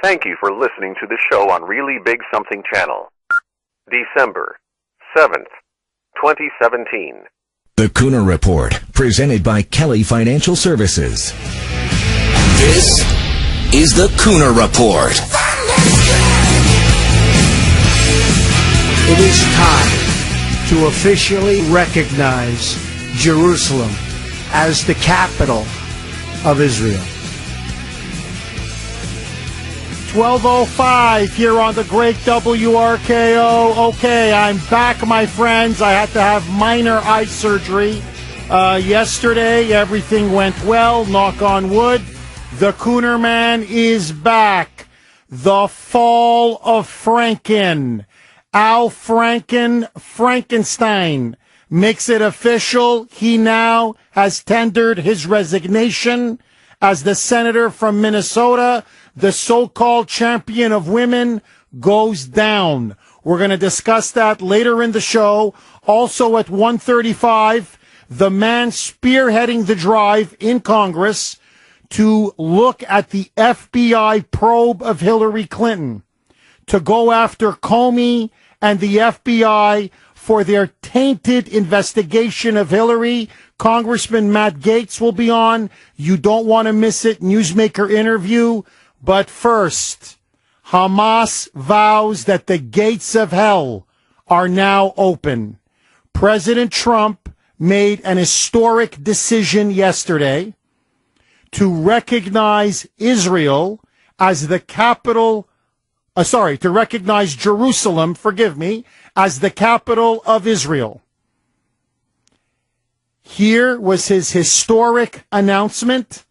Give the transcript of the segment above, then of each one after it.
Thank you for listening to the show on Really Big Something Channel. December 7th, 2017. The Kuhner Report, presented by Kelly Financial Services. This is the Kuhner Report. It is time to officially recognize Jerusalem as the capital of Israel. 12:05 here on the great WRKO. Okay, I'm back, my friends. I had to have minor eye surgery yesterday. Everything went well, knock on wood. The Kuhner Man is back. The fall of Franken. Al Frankenstein makes it official. He now has tendered his resignation as the senator from Minnesota. The so-called champion of women goes down. We're going to discuss that later in the show. Also at 1:35, the man spearheading the drive in Congress to look at the FBI probe of Hillary Clinton, to go after Comey and the FBI for their tainted investigation of Hillary. Congressman Matt Gaetz will be on. You don't want to miss it. Newsmaker interview. But first, Hamas vows that the gates of hell are now open. President Trump made an historic decision yesterday to recognize Israel as the capital, to recognize Jerusalem, as the capital of Israel. Here was his historic announcement.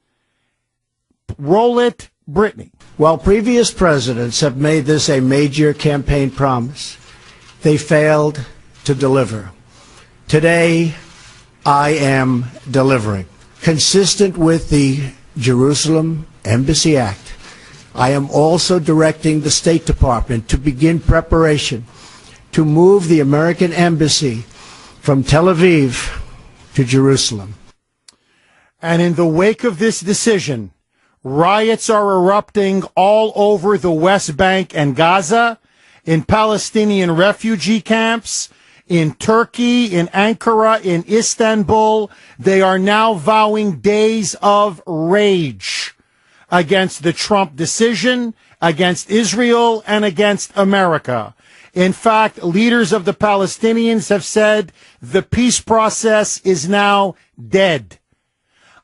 Roll it, Brittany. While previous presidents have made this a major campaign promise, they failed to deliver. Today, I am delivering. Consistent with the Jerusalem Embassy Act, I am also directing the State Department to begin preparation to move the American Embassy from Tel Aviv to Jerusalem. And in the wake of this decision, riots are erupting all over the West Bank and Gaza, in Palestinian refugee camps, in Turkey, in Ankara, in Istanbul. They are now vowing days of rage against the Trump decision, against Israel, and against America. In fact, leaders of the Palestinians have said the peace process is now dead.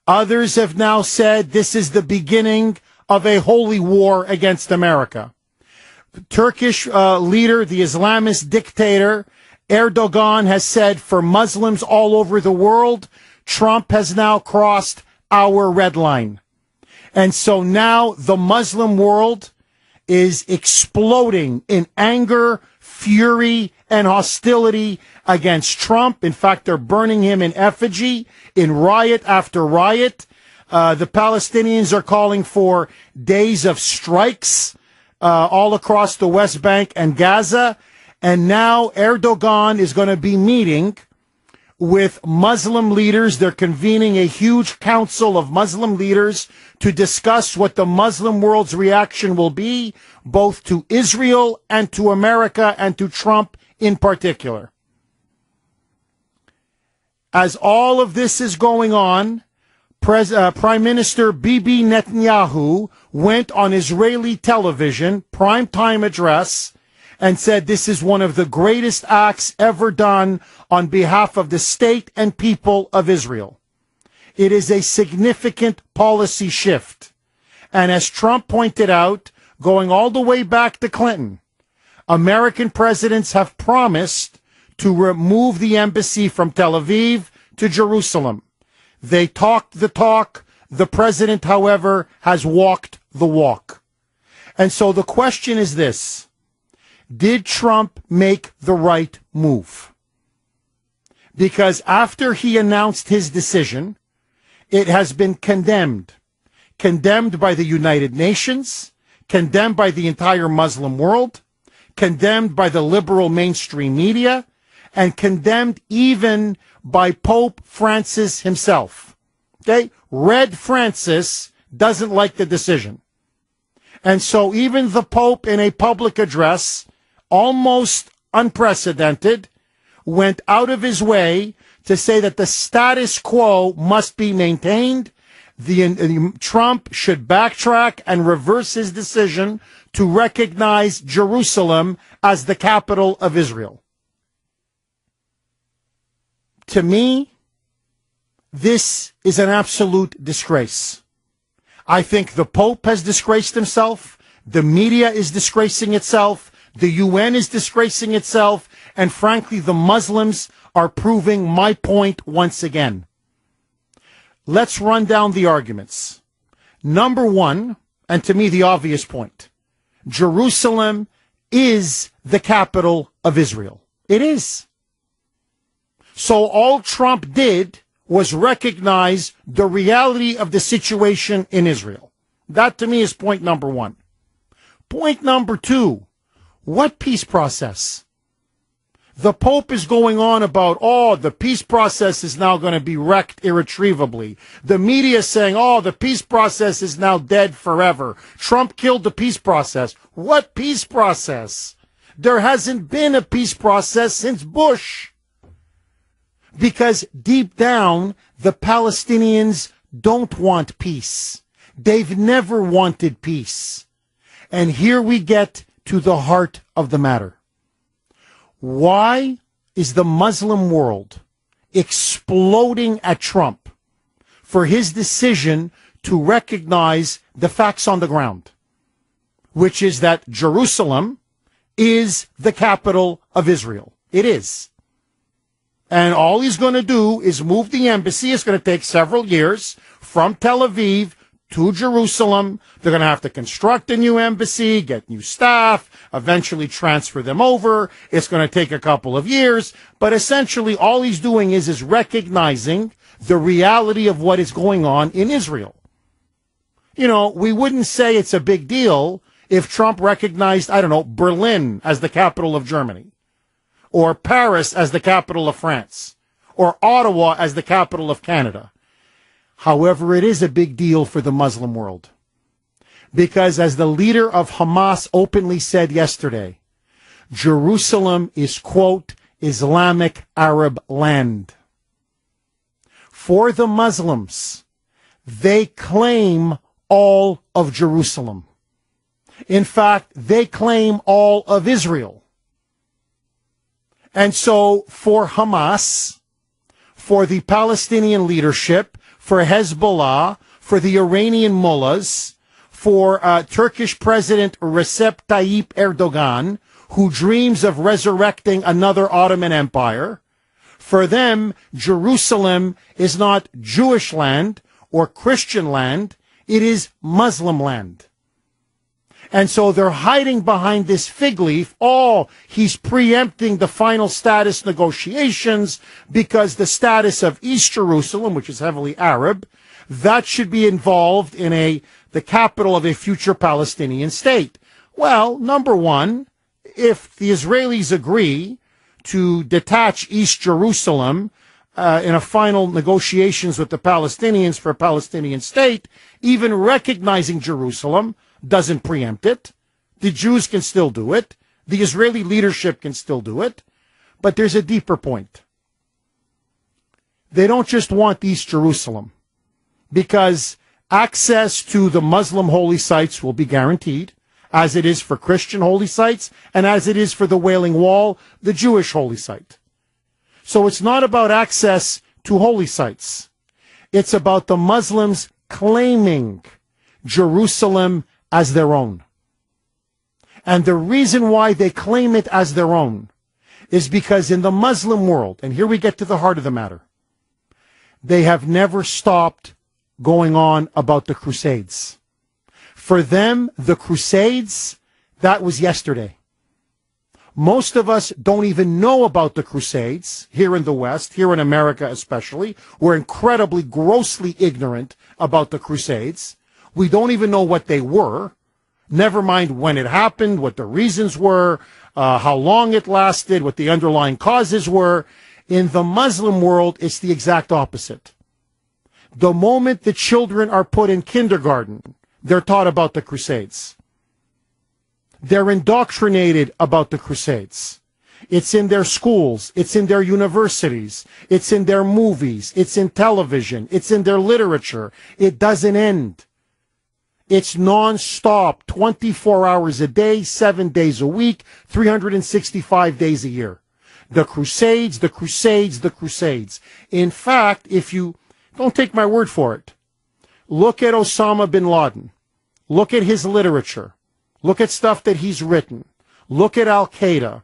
Others have now said this is the beginning of a holy war against America. Turkish leader, the Islamist dictator, Erdogan, has said for Muslims all over the world, Trump has now crossed our red line. And so now the Muslim world is exploding in anger, fury, and hostility against Trump. In fact, they're burning him in effigy in riot after riot. The Palestinians are calling for days of strikes all across the West Bank and Gaza. And now Erdogan is going to be meeting with Muslim leaders. They're convening a huge council of Muslim leaders to discuss what the Muslim world's reaction will be, both to Israel and to America and to Trump in particular. As all of this is going on, Prime Minister Bibi Netanyahu went on Israeli television, primetime address, and said this is one of the greatest acts ever done on behalf of the state and people of Israel. It is a significant policy shift. And as Trump pointed out, going all the way back to Clinton, American presidents have promised to remove the embassy from Tel Aviv to Jerusalem. They talked the talk. The president, however, has walked the walk. And so the question is this: did Trump make the right move? Because after he announced his decision, it has been condemned. Condemned by the United Nations, condemned by the entire Muslim world, condemned by the liberal mainstream media, and condemned even by Pope Francis himself. Okay? Red Francis doesn't like the decision. And so even the Pope, in a public address, almost unprecedented, went out of his way to say that the status quo must be maintained. Trump should backtrack and reverse his decision to recognize Jerusalem as the capital of Israel. To me, this is an absolute disgrace. I think the Pope has disgraced himself. The media is disgracing itself. The UN is disgracing itself. And frankly, the Muslims are proving my point once again. Let's run down the arguments. Number one, and to me the obvious point, Jerusalem is the capital of Israel. It is. So all Trump did was recognize the reality of the situation in Israel. That to me is point number one. Point number two, what peace process? The Pope is going on about, the peace process is now going to be wrecked irretrievably. The media is saying, the peace process is now dead forever. Trump killed the peace process. What peace process? There hasn't been a peace process since Bush. Because deep down, the Palestinians don't want peace. They've never wanted peace. And here we get to the heart of the matter. Why is the Muslim world exploding at Trump for his decision to recognize the facts on the ground, which is that Jerusalem is the capital of Israel? It is. And all he's going to do is move the embassy. It's going to take several years from Tel Aviv to Jerusalem. They're going to have to construct a new embassy, get new staff, eventually transfer them over. It's going to take a couple of years. But essentially, all he's doing is recognizing the reality of what is going on in Israel. You know, we wouldn't say it's a big deal if Trump recognized, Berlin as the capital of Germany, or Paris as the capital of France, or Ottawa as the capital of Canada. However, it is a big deal for the Muslim world. Because as the leader of Hamas openly said yesterday, Jerusalem is, quote, Islamic Arab land. For the Muslims, they claim all of Jerusalem. In fact, they claim all of Israel. And so for Hamas, for the Palestinian leadership, for Hezbollah, for the Iranian mullahs, for Turkish President Recep Tayyip Erdogan, who dreams of resurrecting another Ottoman Empire, for them, Jerusalem is not Jewish land or Christian land, it is Muslim land. And so they're hiding behind this fig leaf. He's preempting the final status negotiations because the status of East Jerusalem, which is heavily Arab, that should be involved in the capital of a future Palestinian state. Well, number one, if the Israelis agree to detach East Jerusalem in a final negotiations with the Palestinians for a Palestinian state, even recognizing Jerusalem doesn't preempt it. The Jews can still do it. The Israeli leadership can still do it. But there's a deeper point. They don't just want East Jerusalem, because access to the Muslim holy sites will be guaranteed, as it is for Christian holy sites and as it is for the Wailing Wall, the Jewish holy site. So it's not about access to holy sites. It's about the Muslims claiming Jerusalem as their own. And the reason why they claim it as their own is because in the Muslim world, and here we get to the heart of the matter, they have never stopped going on about the Crusades. For them, the Crusades, that was yesterday. Most of us don't even know about the Crusades here in the West, here in America especially. We're incredibly, grossly ignorant about the Crusades. We don't even know what they were, never mind when it happened, what the reasons were, how long it lasted, what the underlying causes were. In the Muslim world, it's the exact opposite. The moment the children are put in kindergarten, they're taught about the Crusades. They're indoctrinated about the Crusades. It's in their schools. It's in their universities. It's in their movies. It's in television. It's in their literature. It doesn't end. It's nonstop, 24 hours a day, 7 days a week, 365 days a year. The Crusades, the Crusades, the Crusades. In fact, if you don't take my word for it, look at Osama bin Laden. Look at his literature. Look at stuff that he's written. Look at Al-Qaeda.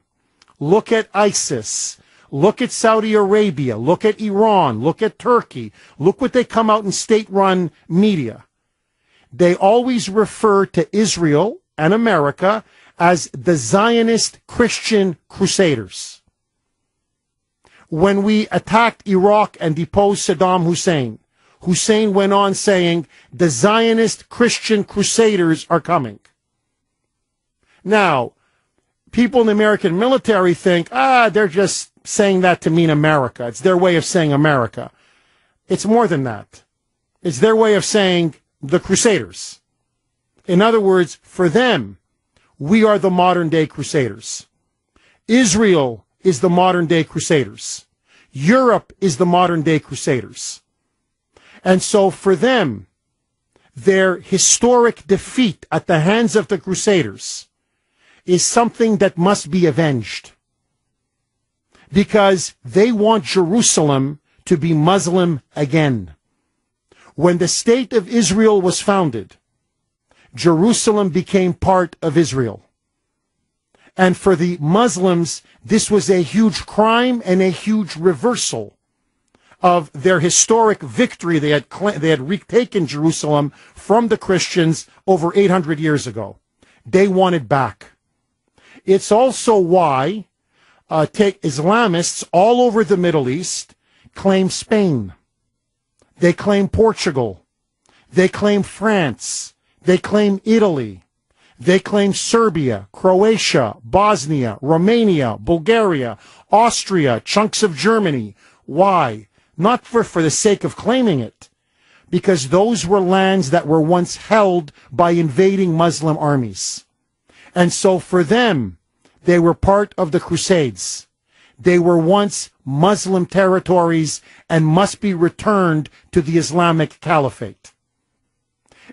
Look at ISIS. Look at Saudi Arabia. Look at Iran. Look at Turkey. Look what they come out in state-run media. They always refer to Israel and America as the Zionist Christian Crusaders. When we attacked Iraq and deposed Saddam Hussein, Hussein went on saying, the Zionist Christian Crusaders are coming. Now, people in the American military think, they're just saying that to mean America. It's their way of saying America. It's more than that. It's their way of saying the Crusaders. In other words, for them, we are the modern-day Crusaders. Israel is the modern-day Crusaders. Europe is the modern-day Crusaders. And so for them, their historic defeat at the hands of the Crusaders is something that must be avenged. Because they want Jerusalem to be Muslim again. When the state of Israel was founded, Jerusalem became part of Israel. And for the Muslims, this was a huge crime and a huge reversal of their historic victory. They had retaken Jerusalem from the Christians over 800 years ago. They want it back. It's also why Islamists all over the Middle East claim Spain. They claim Portugal. They claim France. They claim Italy. They claim Serbia, Croatia, Bosnia, Romania, Bulgaria, Austria, chunks of Germany. Why? Not for the sake of claiming it, because those were lands that were once held by invading Muslim armies. And so for them, they were part of the Crusades. They were once Muslim territories and must be returned to the Islamic Caliphate.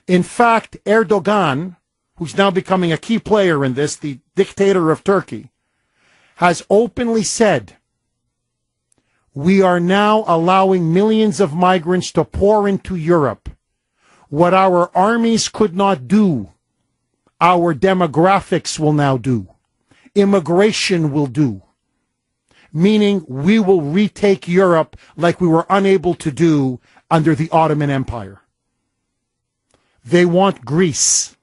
In fact, Erdogan, who's now becoming a key player in this, the dictator of Turkey, has openly said, we are now allowing millions of migrants to pour into Europe. What our armies could not do, our demographics will now do. Immigration will do. Meaning we will retake Europe like we were unable to do under the Ottoman Empire. They want Greece.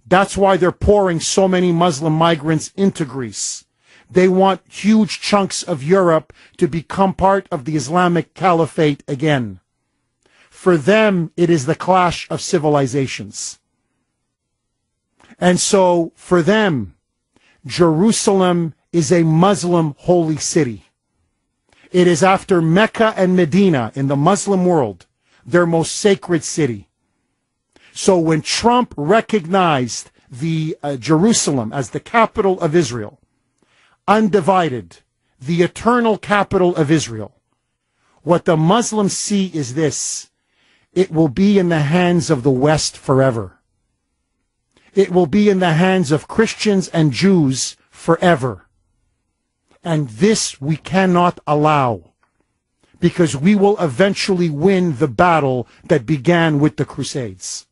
That's why they're pouring so many Muslim migrants into Greece. They want huge chunks of Europe to become part of the Islamic Caliphate again. For them, it is the clash of civilizations. And so, for them, Jerusalem is a Muslim holy city. It is after Mecca and Medina in the Muslim world, their most sacred city. So when Trump recognized the Jerusalem as the capital of Israel, undivided, the eternal capital of Israel, what the Muslims see is this: it will be in the hands of the West forever. It will be in the hands of Christians and Jews forever. And this we cannot allow, because we will eventually win the battle that began with the Crusades.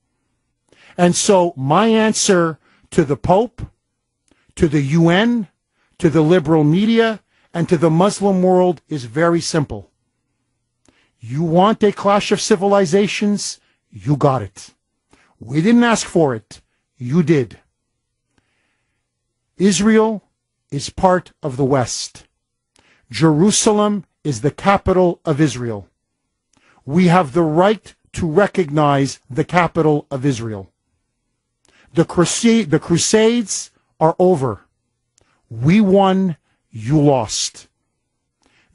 And so my answer to the Pope, to the UN, to the liberal media, and to the Muslim world is very simple. You want a clash of civilizations? You got it. We didn't ask for it. You did. Israel is part of the West. Jerusalem is the capital of Israel. We have the right to recognize the capital of Israel. The Crusades are over. We won, you lost.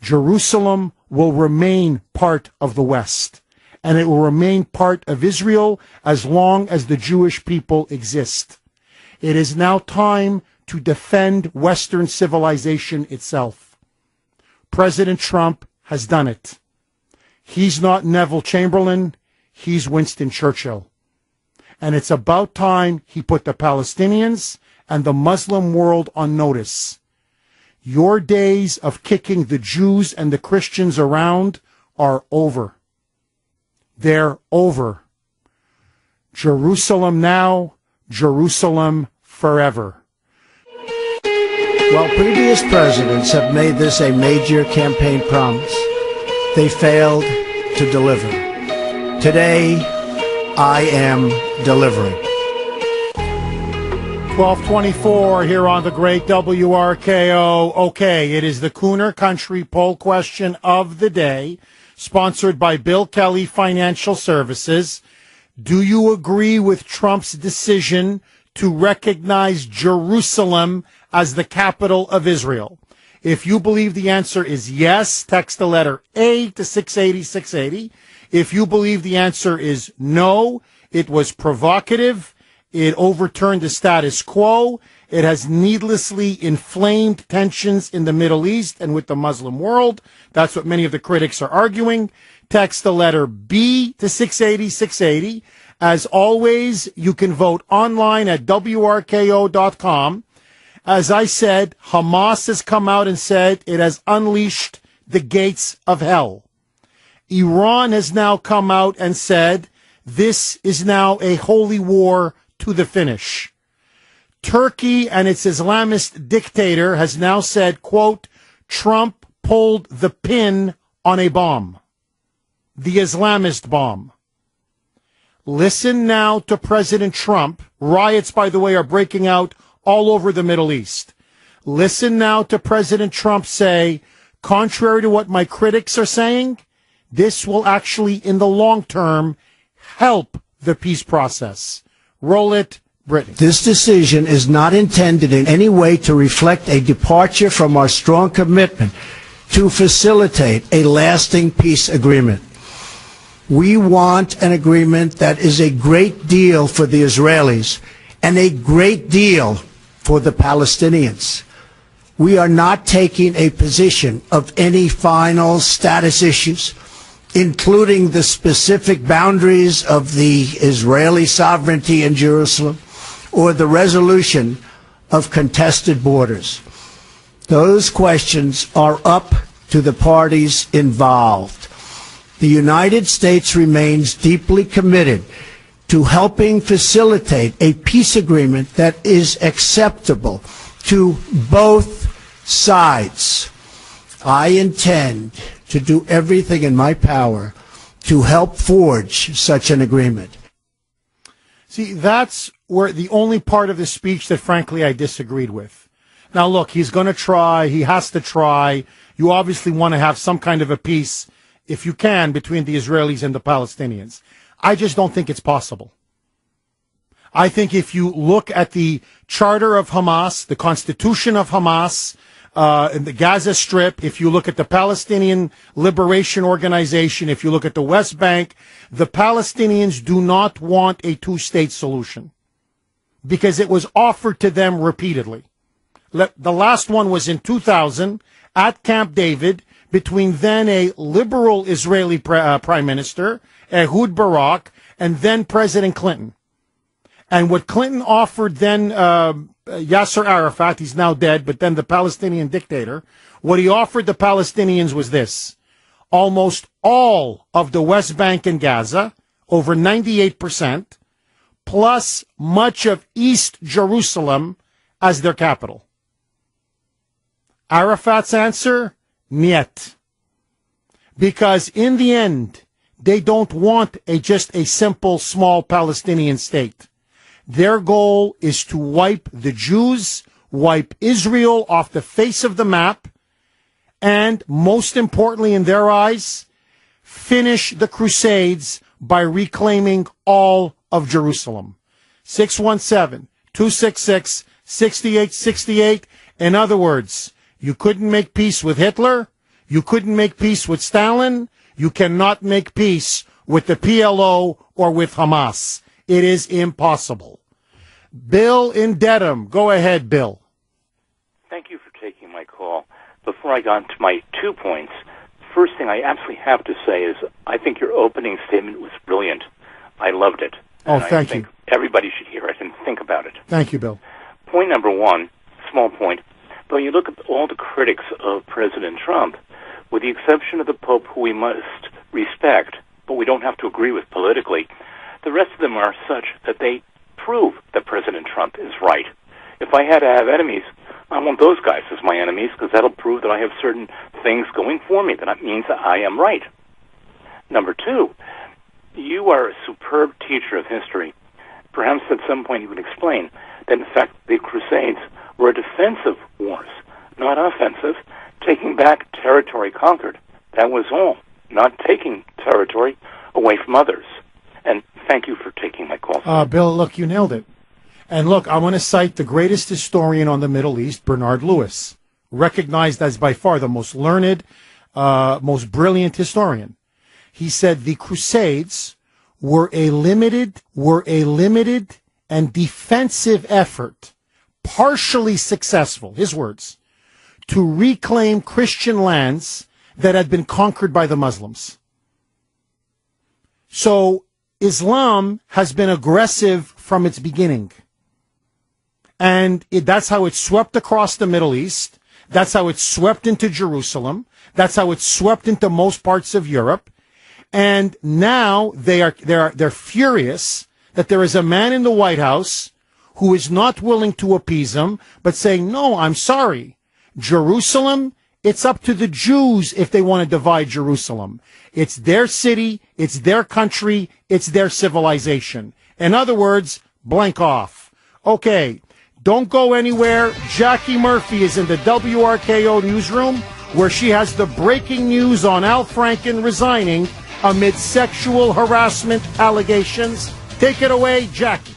Jerusalem will remain part of the West, and it will remain part of Israel as long as the Jewish people exist. It is now time to defend Western civilization itself. President Trump has done it. He's not Neville Chamberlain. He's Winston Churchill. And it's about time he put the Palestinians and the Muslim world on notice. Your days of kicking the Jews and the Christians around are over. They're over. Jerusalem now, Jerusalem forever. While previous presidents have made this a major campaign promise, they failed to deliver. Today, I am delivering. 1224 here on the great WRKO. Okay, it is the Kuhner Country poll question of the day, sponsored by Bill Kelly Financial Services. Do you agree with Trump's decision to recognize Jerusalem as the capital of Israel? If you believe the answer is yes, text the letter A to 680-680. If you believe the answer is no, it was provocative, it overturned the status quo, it has needlessly inflamed tensions in the Middle East and with the Muslim world. That's what many of the critics are arguing. Text the letter B to 680-680. As always, you can vote online at WRKO.com. As I said, Hamas has come out and said it has unleashed the gates of hell. Iran has now come out and said this is now a holy war to the finish. Turkey and its Islamist dictator has now said, quote, Trump pulled the pin on a bomb. The Islamist bomb. Listen now to President Trump. Riots, by the way, are breaking out all over the Middle East. Listen now to President Trump say, contrary to what my critics are saying, this will actually, in the long term, help the peace process. Roll it, Brittany. This decision is not intended in any way to reflect a departure from our strong commitment to facilitate a lasting peace agreement. We want an agreement that is a great deal for the Israelis and a great deal for the Palestinians. We are not taking a position of any final status issues, including the specific boundaries of the Israeli sovereignty in Jerusalem or the resolution of contested borders. Those questions are up to the parties involved. The United States remains deeply committed to helping facilitate a peace agreement that is acceptable to both sides. I intend to do everything in my power to help forge such an agreement. See, that's where the only part of the speech that, frankly, I disagreed with. Now, look, he's going to try. He has to try. You obviously want to have some kind of a peace, if you can, between the Israelis and the Palestinians. I just don't think it's possible. I think if you look at the charter of Hamas, the constitution of Hamas, in the Gaza Strip, if you look at the Palestinian Liberation Organization, if you look at the West Bank, the Palestinians do not want a two-state solution because it was offered to them repeatedly. The last one was in 2000 at Camp David between then a liberal Israeli prime minister, Ehud Barak, and then President Clinton. And what Clinton offered then Yasser Arafat, he's now dead, but then the Palestinian dictator, what he offered the Palestinians was this. Almost all of the West Bank and Gaza, over 98%, plus much of East Jerusalem as their capital. Arafat's answer? Niet. Because in the end, they don't want just a simple, small Palestinian state. Their goal is to wipe the Jews, wipe Israel off the face of the map, and most importantly in their eyes, finish the Crusades by reclaiming all of Jerusalem. 617-266-6868. In other words, you couldn't make peace with Hitler, you couldn't make peace with Stalin, you cannot make peace with the PLO or with Hamas. It is impossible. Bill in Dedham. Go ahead, Bill. Thank you for taking my call. Before I got to my 2 points, first thing I absolutely have to say is I think your opening statement was brilliant. I loved it. Oh, thank you. Everybody should hear it and think about it. Thank you, Bill. Point number one, small point, but when you look at all the critics of President Trump, with the exception of the Pope, who we must respect, but we don't have to agree with politically, the rest of them are such that they prove that President Trump is right. If I had to have enemies, I want those guys as my enemies, because that'll prove that I have certain things going for me. That means that I am right. Number two, you are a superb teacher of history. Perhaps at some point you would explain that, in fact, the Crusades were defensive wars, not offensive, taking back territory conquered. That was all, not taking territory away from others. And thank you for taking my call. Bill, look, you nailed it. And look, I want to cite the greatest historian on the Middle East, Bernard Lewis, recognized as by far the most learned, most brilliant historian. He said the Crusades were a limited and defensive effort, partially successful, his words, to reclaim Christian lands that had been conquered by the Muslims. So Islam has been aggressive from its beginning. And that's how it swept across the Middle East. That's how it swept into Jerusalem. That's how it swept into most parts of Europe. And now they're furious that there is a man in the White House who is not willing to appease them, but saying, no, I'm sorry. Jerusalem, it's up to the Jews if they want to divide Jerusalem. It's their city, it's their country, it's their civilization. In other words, blank off. Okay, don't go anywhere. Jackie Murphy is in the WRKO newsroom, where she has the breaking news on Al Franken resigning amid sexual harassment allegations. Take it away, Jackie.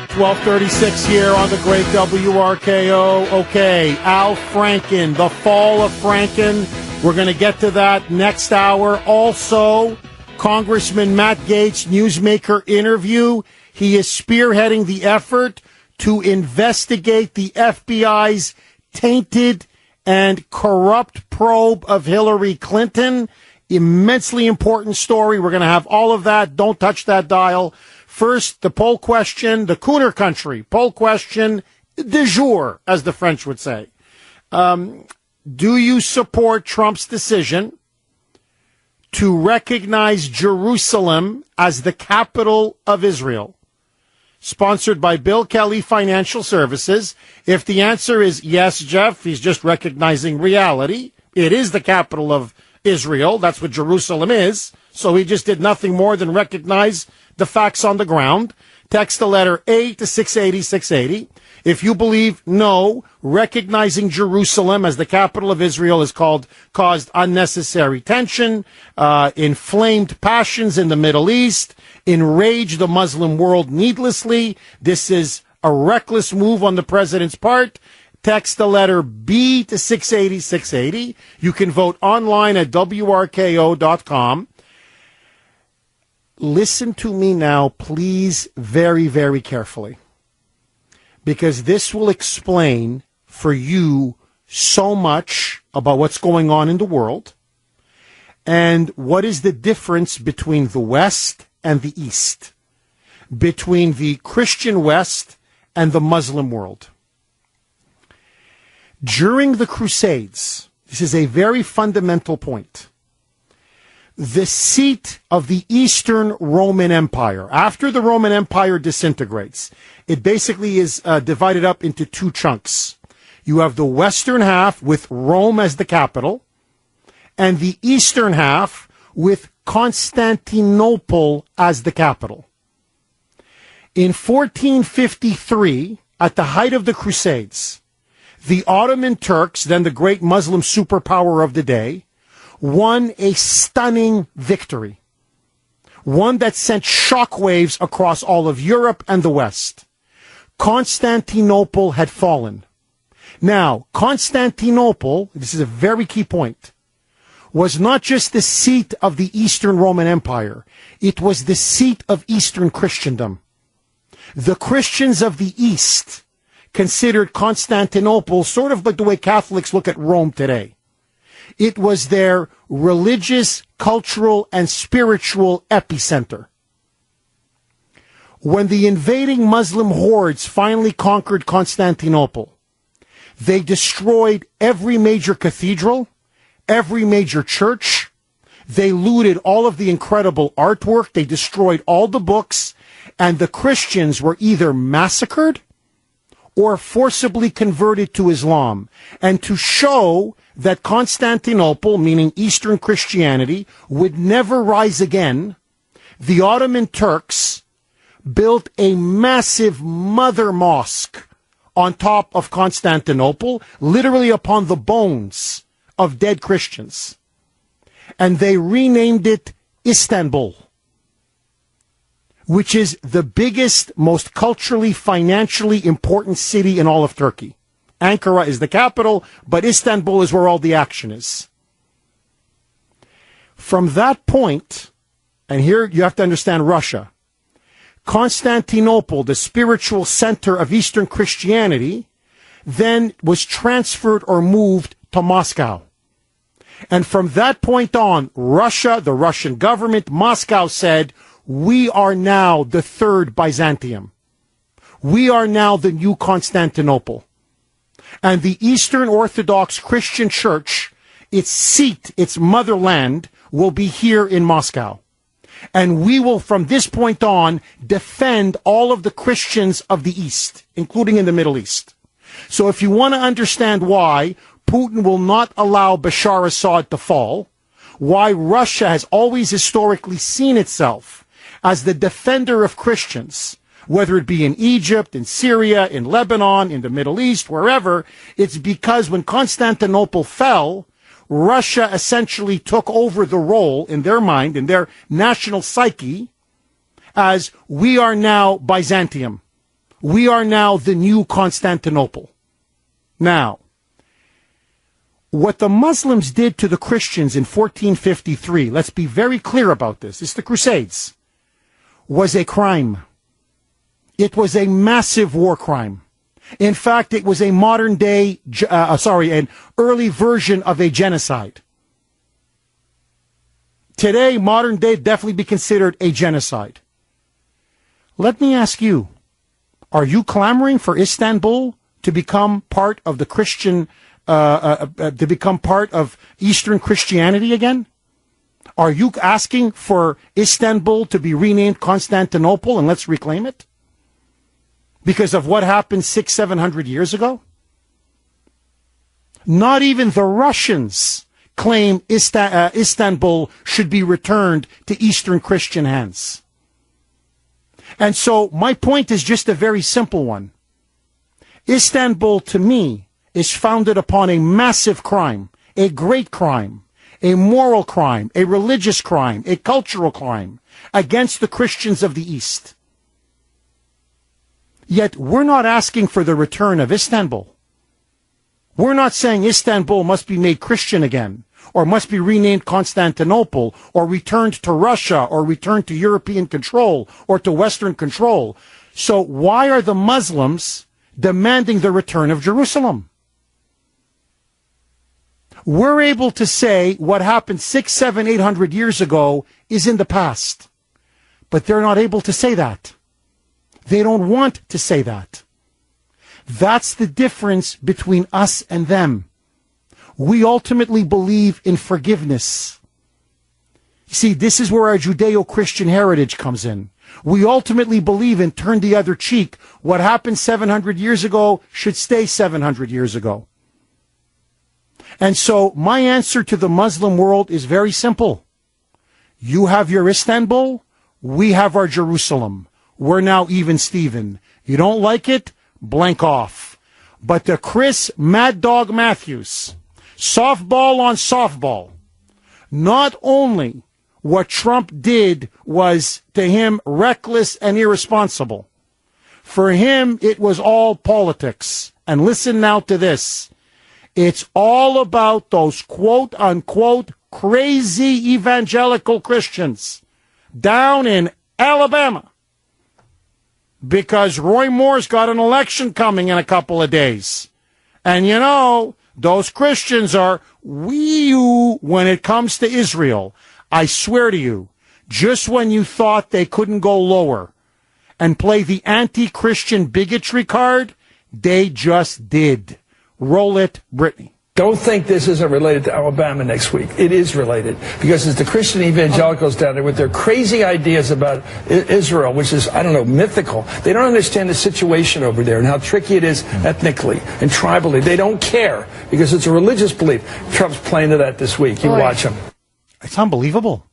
12:36 here on the great WRKO. Okay, Al Franken, the fall of Franken. We're going to get to that next hour. Also, Congressman Matt Gaetz, newsmaker interview. He is spearheading the effort to investigate the FBI's tainted and corrupt probe of Hillary Clinton. Immensely important story. We're going to have all of that. Don't touch that dial. First, the poll question, the Kuhner country. Poll question du jour, as the French would say. Do you support Trump's decision to recognize Jerusalem as the capital of Israel? Sponsored by Bill Kelly Financial Services. If the answer is yes, Jeff, he's just recognizing reality. It is the capital of Israel. That's what Jerusalem is. So he just did nothing more than recognize the facts on the ground. Text the letter A to 680-680. If you believe no, recognizing Jerusalem as the capital of Israel has caused unnecessary tension, inflamed passions in the Middle East, enraged the Muslim world needlessly. This is a reckless move on the president's part. Text the letter B to 680-680. You can vote online at WRKO.com. Listen to me now, please, very, very carefully, because this will explain for you so much about what's going on in the world and what is the difference between the West and the East, between the Christian West and the Muslim world. During the Crusades, this is a very fundamental point. The seat of the Eastern Roman Empire, after the Roman Empire disintegrates, it basically is divided up into two chunks. You have the western half with Rome as the capital, and the eastern half with Constantinople as the capital. In 1453, at the height of the Crusades, the Ottoman Turks, then the great Muslim superpower of the day, won a stunning victory, one that sent shockwaves across all of Europe and the West. Constantinople had fallen. Now, Constantinople, this is a very key point, was not just the seat of the Eastern Roman Empire. It was the seat of Eastern Christendom. The Christians of the East considered Constantinople sort of like the way Catholics look at Rome today. It was their religious, cultural, and spiritual epicenter. When the invading Muslim hordes finally conquered Constantinople, they destroyed every major cathedral, every major church. They looted all of the incredible artwork. They destroyed all the books. And the Christians were either massacred or forcibly converted to Islam. And to show that Constantinople, meaning Eastern Christianity, would never rise again, the Ottoman Turks built a massive mother mosque on top of Constantinople, literally upon the bones of dead Christians. And they renamed it Istanbul, which is the biggest, most culturally, financially important city in all of Turkey. Ankara is the capital, but Istanbul is where all the action is. From that point, and here you have to understand Russia, Constantinople, the spiritual center of Eastern Christianity, then was transferred or moved to Moscow. And from that point on, Russia, the Russian government, Moscow said, we are now the third Byzantium. We are now the new Constantinople. And the Eastern Orthodox Christian Church, its seat, its motherland, will be here in Moscow. And we will, from this point on, defend all of the Christians of the East, including in the Middle East. So if you want to understand why Putin will not allow Bashar Assad to fall, why Russia has always historically seen itself as the defender of Christians, whether it be in Egypt, in Syria, in Lebanon, in the Middle East, wherever, it's because when Constantinople fell, Russia essentially took over the role in their mind, in their national psyche, as we are now Byzantium. We are now the new Constantinople. Now, what the Muslims did to the Christians in 1453, let's be very clear about this, it's the Crusades, was a crime. It was a massive war crime. In fact, it was a modern day, an early version of a genocide. Today, modern day, definitely be considered a genocide. Let me ask you, are you clamoring for Istanbul to become part of the Christian, to become part of Eastern Christianity again? Are you asking for Istanbul to be renamed Constantinople and let's reclaim it? Because of what happened 600-700 years ago? Not even the Russians claim Istanbul should be returned to Eastern Christian hands. And so my point is just a very simple one. Istanbul, to me, is founded upon a massive crime, a great crime, a moral crime, a religious crime, a cultural crime against the Christians of the East. Yet we're not asking for the return of Istanbul. We're not saying Istanbul must be made Christian again, or must be renamed Constantinople, or returned to Russia, or returned to European control, or to Western control. So why are the Muslims demanding the return of Jerusalem? We're able to say what happened 600, 700, 800 years ago is in the past. But they're not able to say that. They don't want to say that. That's the difference between us and them. We ultimately believe in forgiveness. You see, this is where our Judeo-Christian heritage comes in. We ultimately believe in turn the other cheek. What happened 700 years ago should stay 700 years ago. And so my answer to the Muslim world is very simple. You have your Istanbul, we have our Jerusalem. We're now even Steven. You don't like it? Blank off. But to Chris Mad Dog Matthews, softball on softball, not only what Trump did was to him reckless and irresponsible. For him, it was all politics. And listen now to this. It's all about those quote unquote crazy evangelical Christians down in Alabama because Roy Moore's got an election coming in a couple of days. And you know, those Christians are wee-oo when it comes to Israel. I swear to you, just when you thought they couldn't go lower and play the anti-Christian bigotry card, they just did. Roll it, Brittany. Don't think this isn't related to Alabama next week. It is related, because it's the Christian evangelicals down there with their crazy ideas about Israel, which is, I don't know, mythical. They don't understand the situation over there and how tricky it is ethnically and tribally. They don't care because it's a religious belief. Trump's playing to that this week. You watch him. It's unbelievable.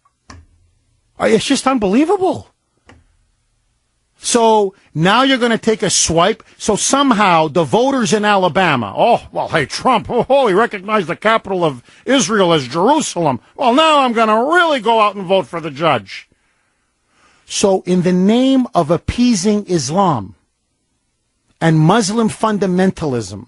It's just unbelievable. So now you're going to take a swipe. So somehow the voters in Alabama, oh, well, hey, Trump, oh, he recognized the capital of Israel as Jerusalem. Well, now I'm going to really go out and vote for the judge. So in the name of appeasing Islam and Muslim fundamentalism,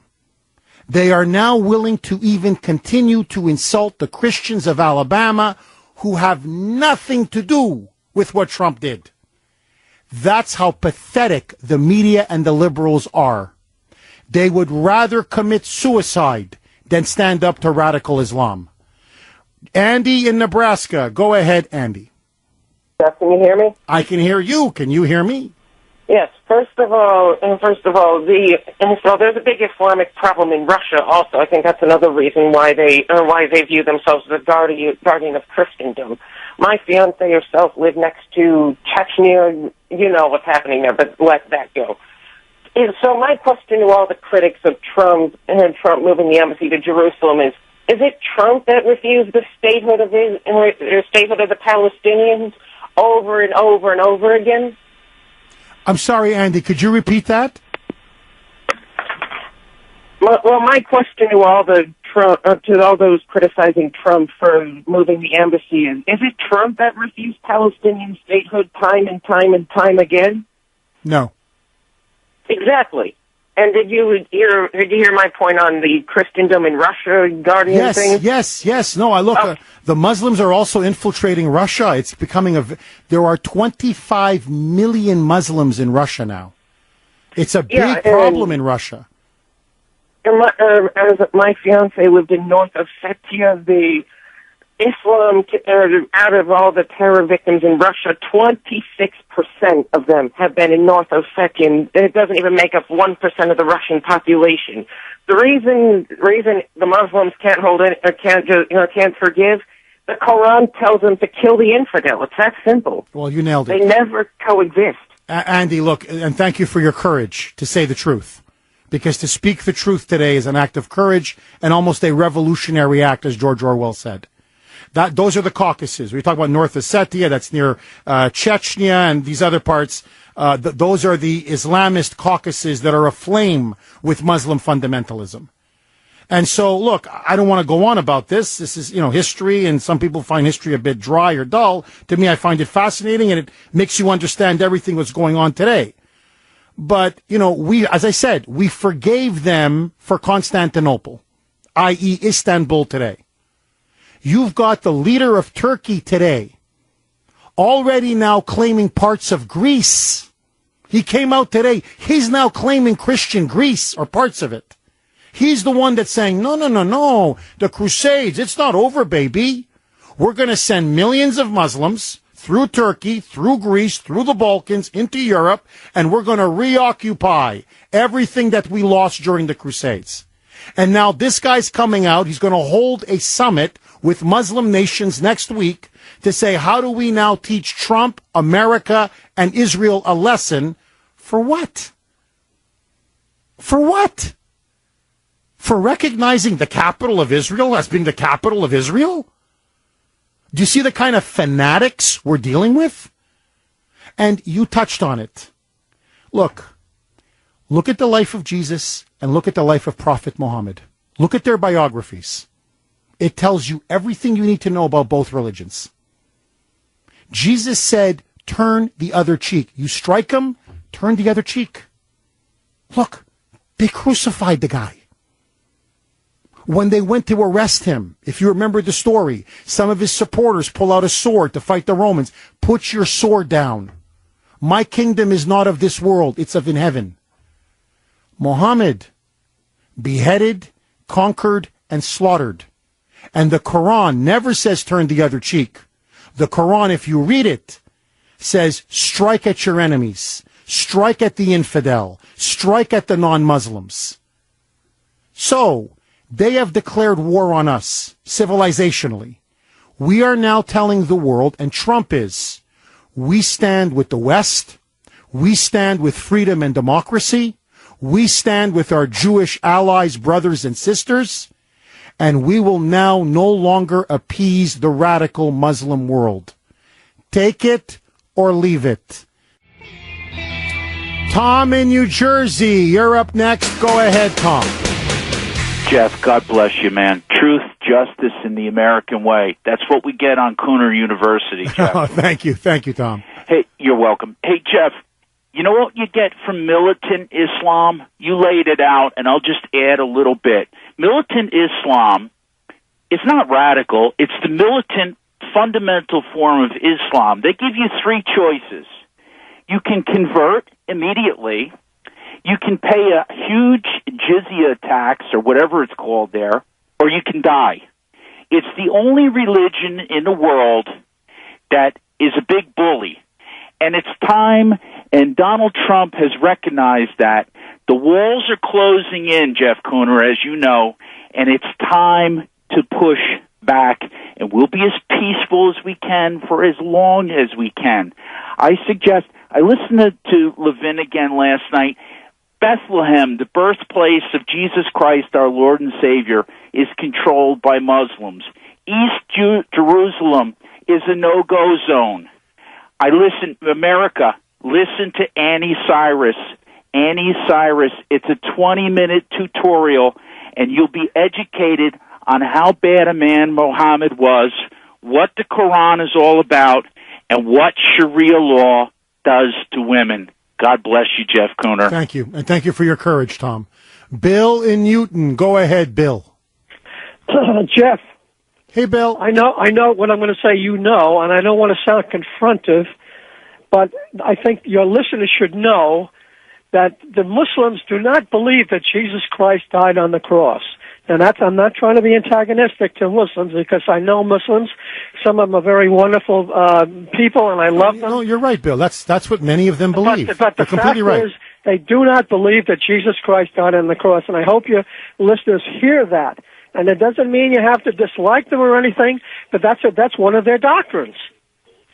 they are now willing to even continue to insult the Christians of Alabama who have nothing to do with what Trump did. That's how pathetic the media and the liberals are. They would rather commit suicide than stand up to radical Islam. Andy in Nebraska. Go ahead, Andy. Yes, can you hear me? I can hear you. Can you hear me? Yes. First of all, there's a big Islamic problem in Russia. Also, I think that's another reason why they view themselves as the guardian of Christendom. My fiance herself lived next to Chechnya. You know what's happening there, but let that go. And so my question to all the critics of Trump and Trump moving the embassy to Jerusalem is it Trump that refused the statehood of the Palestinians over and over and over again? I'm sorry, Andy. Could you repeat that? Well, my question to all those criticizing Trump for moving the embassy is it Trump that refused Palestinian statehood time and time and time again? No. Exactly. And did you hear my point on the Christendom in Russia guardian thing? Yes. No, the Muslims are also infiltrating Russia. It's becoming there are 25 million Muslims in Russia now. It's a big problem in Russia. As my fiance lived in North Ossetia, the Islam, out of all the terror victims in Russia, 26% of them have been in North Ossetia, and it doesn't even make up 1% of the Russian population. The reason the Muslims can't forgive, the Quran tells them to kill the infidel. It's that simple. Well, you nailed it. They never coexist. Andy, look, and thank you for your courage to say the truth. Because to speak the truth today is an act of courage and almost a revolutionary act, as George Orwell said. Those are the Caucasus. We talk about North Ossetia, that's near Chechnya and these other parts. Those are the Islamist Caucasus that are aflame with Muslim fundamentalism. And so, look, I don't want to go on about this. This is, history, and some people find history a bit dry or dull. To me, I find it fascinating, and it makes you understand everything that's going on today. But, as I said, we forgave them for Constantinople, i.e. Istanbul today. You've got the leader of Turkey today already now claiming parts of Greece. He came out today. He's now claiming Christian Greece or parts of it. He's the one that's saying, no. The Crusades, it's not over, baby. We're going to send millions of Muslims through Turkey, through Greece, through the Balkans, into Europe, and we're going to reoccupy everything that we lost during the Crusades. And now this guy's coming out. He's going to hold a summit with Muslim nations next week to say, how do we now teach Trump, America, and Israel a lesson? For what? For what? For recognizing the capital of Israel as being the capital of Israel? Do you see the kind of fanatics we're dealing with? And you touched on it. Look at the life of Jesus and look at the life of Prophet Muhammad. Look at their biographies. It tells you everything you need to know about both religions. Jesus said, turn the other cheek. You strike them, turn the other cheek. Look, they crucified the guy. When they went to arrest him, if you remember the story, some of his supporters pull out a sword to fight the Romans. Put your sword down. My kingdom is not of this world, it's of in heaven. Muhammad beheaded, conquered, and slaughtered. And the Quran never says turn the other cheek. The Quran, if you read it, says strike at your enemies, strike at the infidel, strike at the non-Muslims. So, they have declared war on us, civilizationally. We are now telling the world, and Trump is, we stand with the West, we stand with freedom and democracy, we stand with our Jewish allies, brothers and sisters, and we will now no longer appease the radical Muslim world. Take it or leave it. Tom in New Jersey, you're up next. Go ahead, Tom. Jeff, God bless you, man. Truth, justice, and the American way. That's what we get on Kuhner University, Jeff. Oh, thank you. Thank you, Tom. Hey, you're welcome. Hey, Jeff, you know what you get from militant Islam? You laid it out, and I'll just add a little bit. Militant Islam, it's not radical. It's the militant fundamental form of Islam. They give you three choices. You can convert immediately. You can pay a huge jizya tax or whatever it's called there, or you can die. It's the only religion in the world that is a big bully. And it's time, and Donald Trump has recognized that. The walls are closing in, Jeff Kuhner, as you know, and it's time to push back, and we'll be as peaceful as we can for as long as we can. I suggest, I listened to Levin again last night. Bethlehem, the birthplace of Jesus Christ, our Lord and Savior, is controlled by Muslims. East Jerusalem is a no-go zone. America, listen to Annie Cyrus. Annie Cyrus, it's a 20-minute tutorial, and you'll be educated on how bad a man Muhammad was, what the Quran is all about, and what Sharia law does to women. God bless you, Jeff Kuhner. Thank you, and thank you for your courage, Tom. Bill in Newton, go ahead, Bill. Jeff. Hey, Bill. I know what I'm going to say, and I don't want to sound confrontive, but I think your listeners should know that the Muslims do not believe that Jesus Christ died on the cross. And I'm not trying to be antagonistic to Muslims, because I know Muslims. Some of them are very wonderful people, and I love them. No, you're right, Bill. That's what many of them believe. But the fact is, they do not believe that Jesus Christ died on the cross, and I hope your listeners hear that. And it doesn't mean you have to dislike them or anything, but that's one of their doctrines.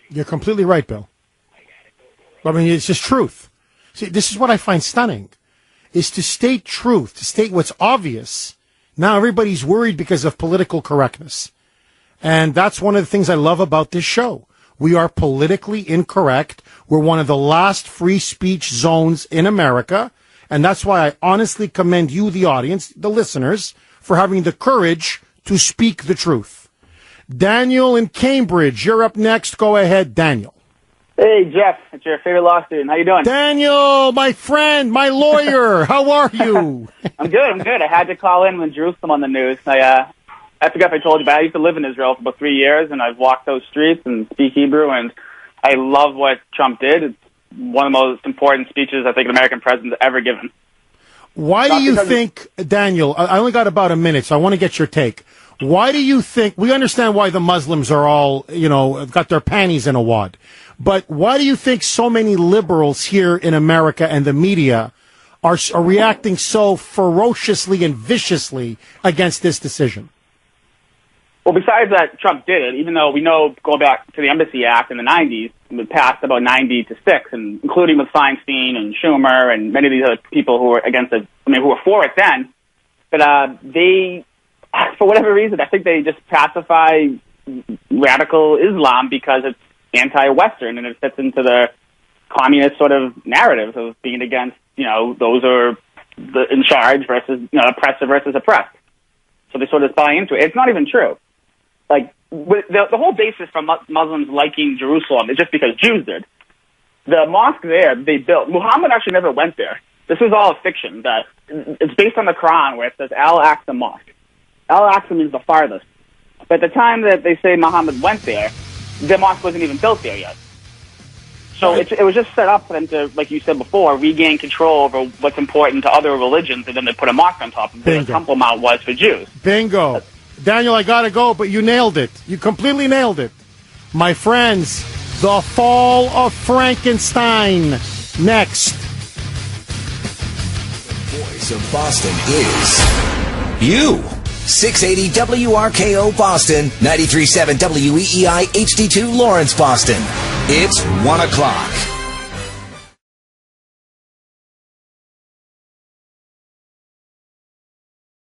You're completely right, Bill. I mean, it's just truth. See, this is what I find stunning, is to state truth, to state what's obvious. Now everybody's worried because of political correctness. And that's one of the things I love about this show. We are politically incorrect. We're one of the last free speech zones in America. And that's why I honestly commend you, the audience, the listeners, for having the courage to speak the truth. Daniel in Cambridge, you're up next. Go ahead, Daniel. Hey, Jeff. It's your favorite law student. How you doing? Daniel, my friend, my lawyer. How are you? I'm good. I had to call in when Jerusalem on the news. I forgot if I told you, but I used to live in Israel for about 3 years, and I've walked those streets and speak Hebrew, and I love what Trump did. It's one of the most important speeches I think an American president's ever given. Why do you think, Daniel, I only got about a minute, so I want to get your take. Why do you think, we understand why the Muslims are all, got their panties in a wad, but why do you think so many liberals here in America and the media are reacting so ferociously and viciously against this decision? Well, besides that, Trump did it, even though we know, going back to the Embassy Act in the 90s, it passed about 90-6, and including with Feinstein and Schumer and many of these other people who were who were for it then. But they, for whatever reason, I think they just pacify radical Islam because it's anti-Western and it fits into the communist sort of narrative of being against, those who are in charge versus, oppressor versus oppressed. So they sort of buy into it. It's not even true. Like, the whole basis for Muslims liking Jerusalem is just because Jews did. The mosque there, they built. Muhammad actually never went there. This is all a fiction. It's based on the Quran, where it says Al-Aqsa Mosque. Al-Aqsa means the farthest. But at the time that they say Muhammad went there, the mosque wasn't even built there yet. So it was just set up for them to, like you said before, regain control over what's important to other religions, and then they put a mark on top of what the Temple Mount was for Jews. Bingo. Daniel, I got to go, but you nailed it. You completely nailed it. My friends, The Fall of Frankenstein. Next. The voice of Boston is you. 680 WRKO Boston, 93.7 WEEI HD2 Lawrence, Boston. It's 1 o'clock.